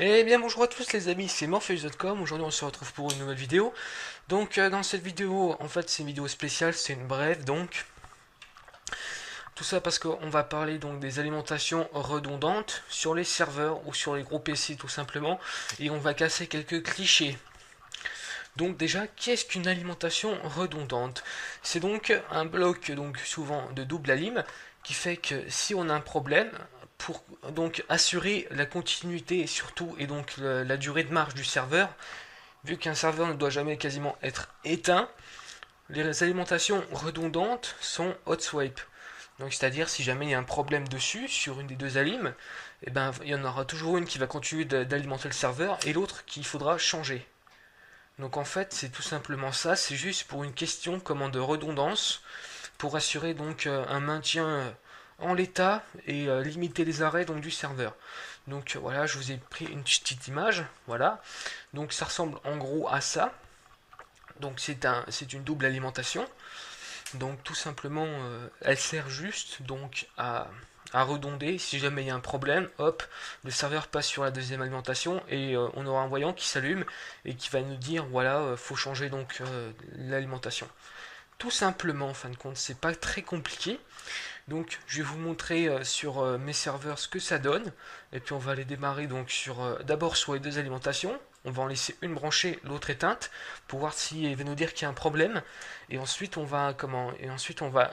Eh bien bonjour à tous les amis, c'est Morpheus.com. Aujourd'hui on se retrouve pour une nouvelle vidéo. Donc dans cette vidéo, en fait c'est une vidéo spéciale, c'est une brève donc. Tout ça parce qu'on va parler donc des alimentations redondantes sur les serveurs ou sur les gros PC tout simplement. Et on va casser quelques clichés. Donc déjà, qu'est-ce qu'une alimentation redondante? C'est donc un bloc donc souvent de double alim qui fait que si on a un problème, pour donc assurer la continuité et surtout et donc la durée de marche du serveur, vu qu'un serveur ne doit jamais quasiment être éteint, les alimentations redondantes sont hot swipe. Donc c'est-à-dire si jamais il y a un problème dessus sur une des deux alimes, eh ben, il y en aura toujours une qui va continuer d'alimenter le serveur et l'autre qu'il faudra changer. Donc en fait, c'est tout simplement ça, c'est juste pour une question comment de redondance, pour assurer donc un maintien en l'état et limiter les arrêts donc du serveur. Donc voilà, je vous ai pris une petite image, voilà. Donc ça ressemble en gros à ça. Donc c'est une double alimentation. Donc tout simplement, elle sert juste donc à redonder. Si jamais il y a un problème, hop, le serveur passe sur la deuxième alimentation et on aura un voyant qui s'allume et qui va nous dire voilà, faut changer donc l'alimentation. Tout simplement, en fin de compte, c'est pas très compliqué. Donc je vais vous montrer sur mes serveurs ce que ça donne. Et puis on va les démarrer donc d'abord sur les deux alimentations. On va en laisser une branchée, l'autre éteinte, pour voir s'il va nous dire qu'il y a un problème. Et ensuite on va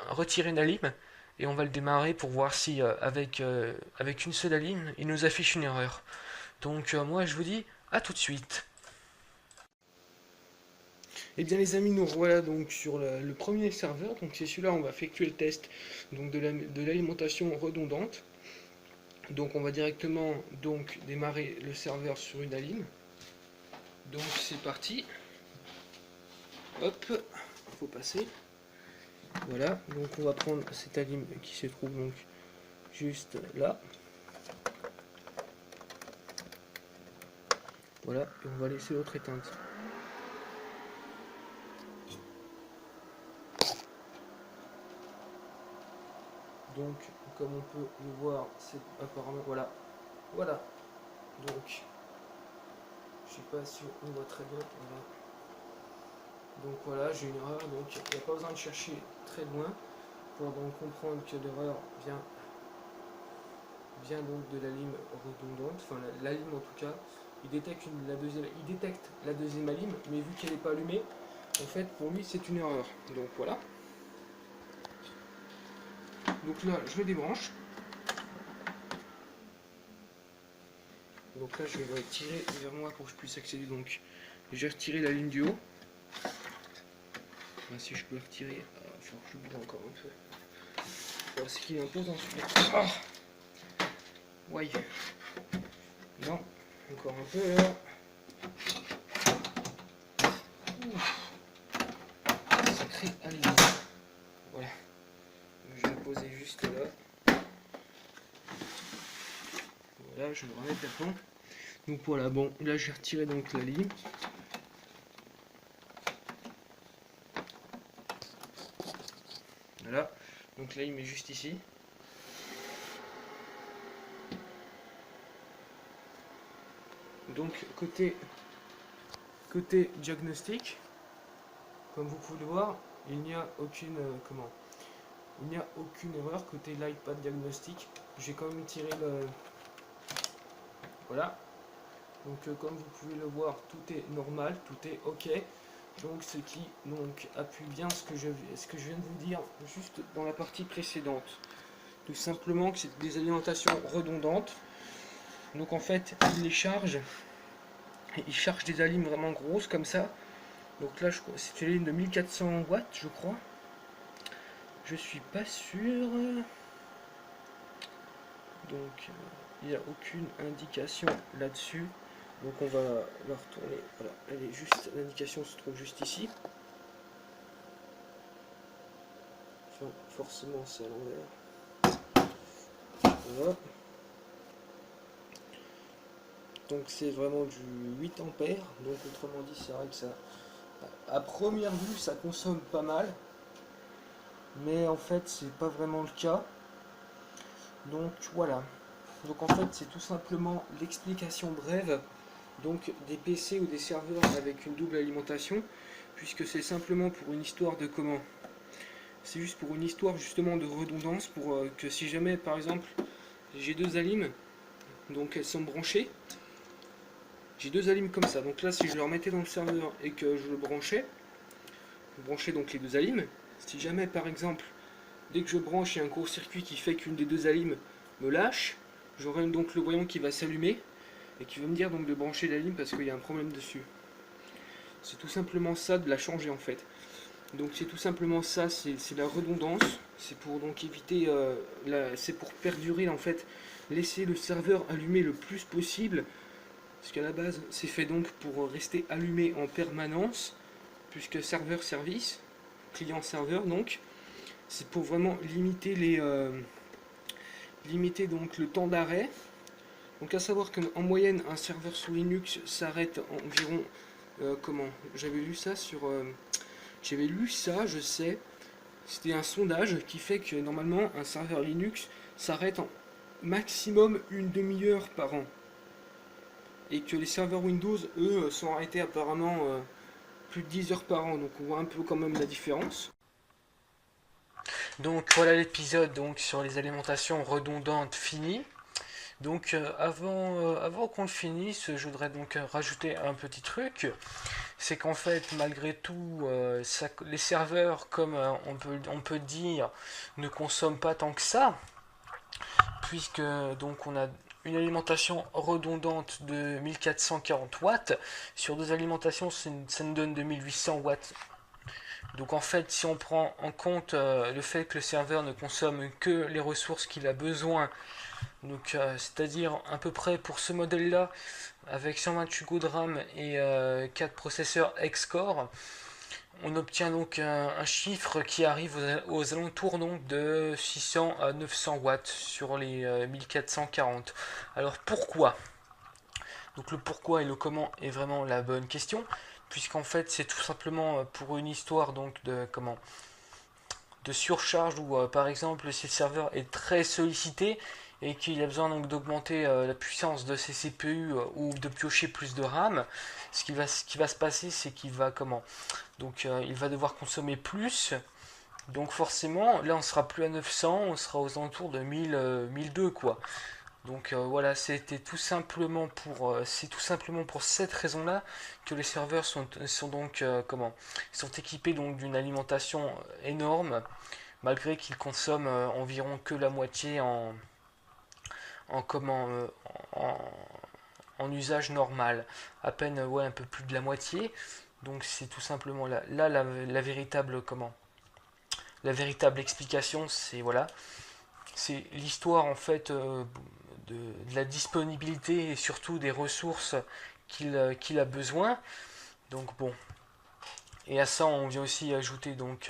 retirer une alim et on va le démarrer pour voir si avec une seule alim il nous affiche une erreur. Donc moi je vous dis à tout de suite. Et bien les amis, nous voilà donc sur le premier serveur, donc c'est celui-là, on va effectuer le test donc de l'alimentation redondante. Donc on va directement donc démarrer le serveur sur une alim. Donc c'est parti. Hop, faut passer. Voilà, donc on va prendre cette alim qui se trouve donc juste là. Voilà, et on va laisser l'autre éteinte. Donc comme on peut le voir, c'est apparemment voilà. Voilà. Donc je sais pas si on voit très bien. Voilà. Donc voilà, j'ai une erreur, donc il n'y a pas besoin de chercher très loin pour donc comprendre que l'erreur vient donc de la lime redondante, enfin la lime en tout cas. Il détecte la deuxième alim, mais vu qu'elle n'est pas allumée, en fait pour lui c'est une erreur. Donc voilà. Donc là je le débranche. Donc là je vais le tirer vers moi pour que je puisse accéder. Donc j'ai retiré la ligne du haut. Là, si je peux retirer, enfin je bouge encore un peu. Voilà ce qu'il impose ensuite. Ah ouais. Non, encore un peu là. Sacré allez. Voilà. Je vais la poser juste là. Voilà, je vais me remettre d'aplomb. Donc voilà, bon, là j'ai retiré donc la ligne. Voilà, donc là il met juste ici. Donc côté diagnostic, comme vous pouvez le voir, il n'y a aucune il n'y a aucune erreur côté l'iPad diagnostic. J'ai quand même tiré le voilà. Donc comme vous pouvez le voir, tout est normal, tout est ok. Donc ce qui donc appuie bien ce que je viens de vous dire juste dans la partie précédente. Tout simplement que c'est des alimentations redondantes. Donc en fait, il charge des alimes vraiment grosses comme ça. Donc là, c'est une ligne de 1400 watts, je crois. Je suis pas sûr. Donc il n'y a aucune indication là-dessus. Donc on va la retourner. Voilà, elle est juste, l'indication se trouve juste ici. Enfin, forcément c'est à l'envers. Voilà. Donc c'est vraiment du 8 ampères. Donc autrement dit, c'est vrai que ça, à première vue, ça consomme pas mal. Mais en fait, c'est pas vraiment le cas. Donc voilà. Donc en fait c'est tout simplement l'explication brève donc des PC ou des serveurs avec une double alimentation, puisque c'est simplement pour une histoire de comment. C'est juste pour une histoire justement de redondance, pour que si jamais par exemple j'ai deux alimes, donc elles sont branchées, j'ai deux alimes comme ça, donc là si je le remettais dans le serveur et que je le branchais donc les deux alimes, si jamais par exemple dès que je branche il y a un court-circuit qui fait qu'une des deux alimes me lâche, j'aurai donc le voyant qui va s'allumer et qui va me dire donc de brancher la ligne parce qu'il y a un problème dessus. C'est tout simplement ça, de la changer en fait. Donc c'est tout simplement ça, c'est la redondance. C'est pour donc éviter, c'est pour perdurer en fait, laisser le serveur allumé le plus possible. Parce qu'à la base c'est fait donc pour rester allumé en permanence, puisque serveur-service, client-serveur donc. C'est pour vraiment limiter limiter donc le temps d'arrêt. Donc à savoir qu'en moyenne un serveur sous Linux s'arrête environ comment j'avais lu ça sur je sais, c'était un sondage qui fait que normalement un serveur Linux s'arrête en maximum une demi-heure par an, et que les serveurs Windows eux sont arrêtés apparemment plus de 10 heures par an, donc on voit un peu quand même la différence. Donc voilà l'épisode donc sur les alimentations redondantes fini. Donc avant qu'on le finisse, je voudrais donc rajouter un petit truc. C'est qu'en fait, malgré tout, les serveurs, comme on peut dire, ne consomment pas tant que ça, puisque donc on a une alimentation redondante de 1440 watts. Sur deux alimentations, ça nous donne 2800 watts. Donc en fait, si on prend en compte le fait que le serveur ne consomme que les ressources qu'il a besoin, donc c'est-à-dire à peu près pour ce modèle-là, avec 128 Go de RAM et 4 processeurs X-Core, on obtient donc un chiffre qui arrive aux alentours donc de 600 à 900 watts sur les 1440. Alors pourquoi? Donc le pourquoi et le comment est vraiment la bonne question, puisqu'en fait c'est tout simplement pour une histoire donc de surcharge où par exemple si le serveur est très sollicité et qu'il a besoin donc d'augmenter la puissance de ses CPU ou de piocher plus de RAM, ce qui va se passer c'est qu'il va il va devoir consommer plus. Donc forcément là on sera plus à 900, on sera aux alentours de 1000 1002 quoi. Donc voilà, c'est tout simplement pour cette raison-là que les serveurs sont donc sont équipés donc d'une alimentation énorme, malgré qu'ils consomment environ que la moitié en comment en, en usage normal, à peine ouais un peu plus de la moitié. Donc c'est tout simplement la véritable la véritable explication, c'est voilà, c'est l'histoire en fait de la disponibilité et surtout des ressources qu'il a besoin. Donc bon, et à ça on vient aussi ajouter donc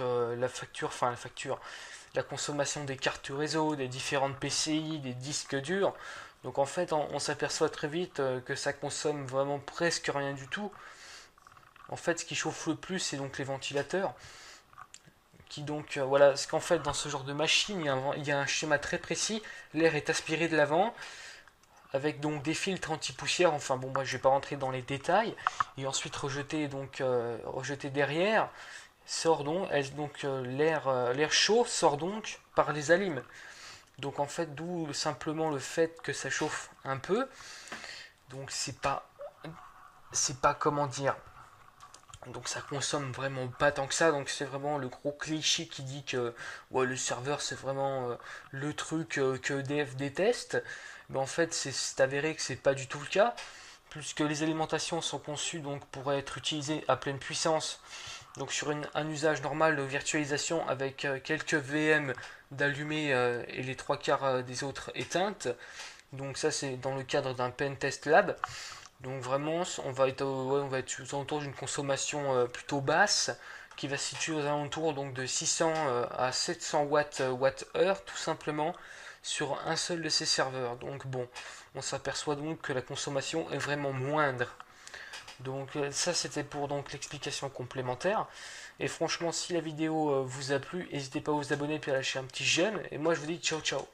la consommation des cartes réseau, des différentes PCI, des disques durs. Donc en fait on s'aperçoit très vite que ça consomme vraiment presque rien du tout. En fait ce qui chauffe le plus c'est donc les ventilateurs. Qui donc voilà, parce qu'en fait dans ce genre de machine il y a un schéma très précis, l'air est aspiré de l'avant avec donc des filtres anti-poussière, enfin bon moi je vais pas rentrer dans les détails, et ensuite rejeté derrière, sort donc l'air chaud sort donc par les alimes. Donc en fait d'où simplement le fait que ça chauffe un peu, donc c'est pas comment dire, donc ça consomme vraiment pas tant que ça, donc c'est vraiment le gros cliché qui dit que ouais, le serveur c'est vraiment le truc que EDF déteste. Mais en fait c'est avéré que c'est pas du tout le cas, puisque les alimentations sont conçues donc pour être utilisées à pleine puissance, donc sur un usage normal de virtualisation avec quelques VM d'allumés et les trois quarts des autres éteintes. Donc ça c'est dans le cadre d'un pen test lab. Donc vraiment, on va être aux alentours d'une consommation plutôt basse, qui va se situer aux alentours donc de 600 à 700 watts-heure, tout simplement, sur un seul de ces serveurs. Donc bon, on s'aperçoit donc que la consommation est vraiment moindre. Donc ça c'était pour donc l'explication complémentaire. Et franchement, si la vidéo vous a plu, n'hésitez pas à vous abonner et à lâcher un petit j'aime. Et moi je vous dis ciao ciao.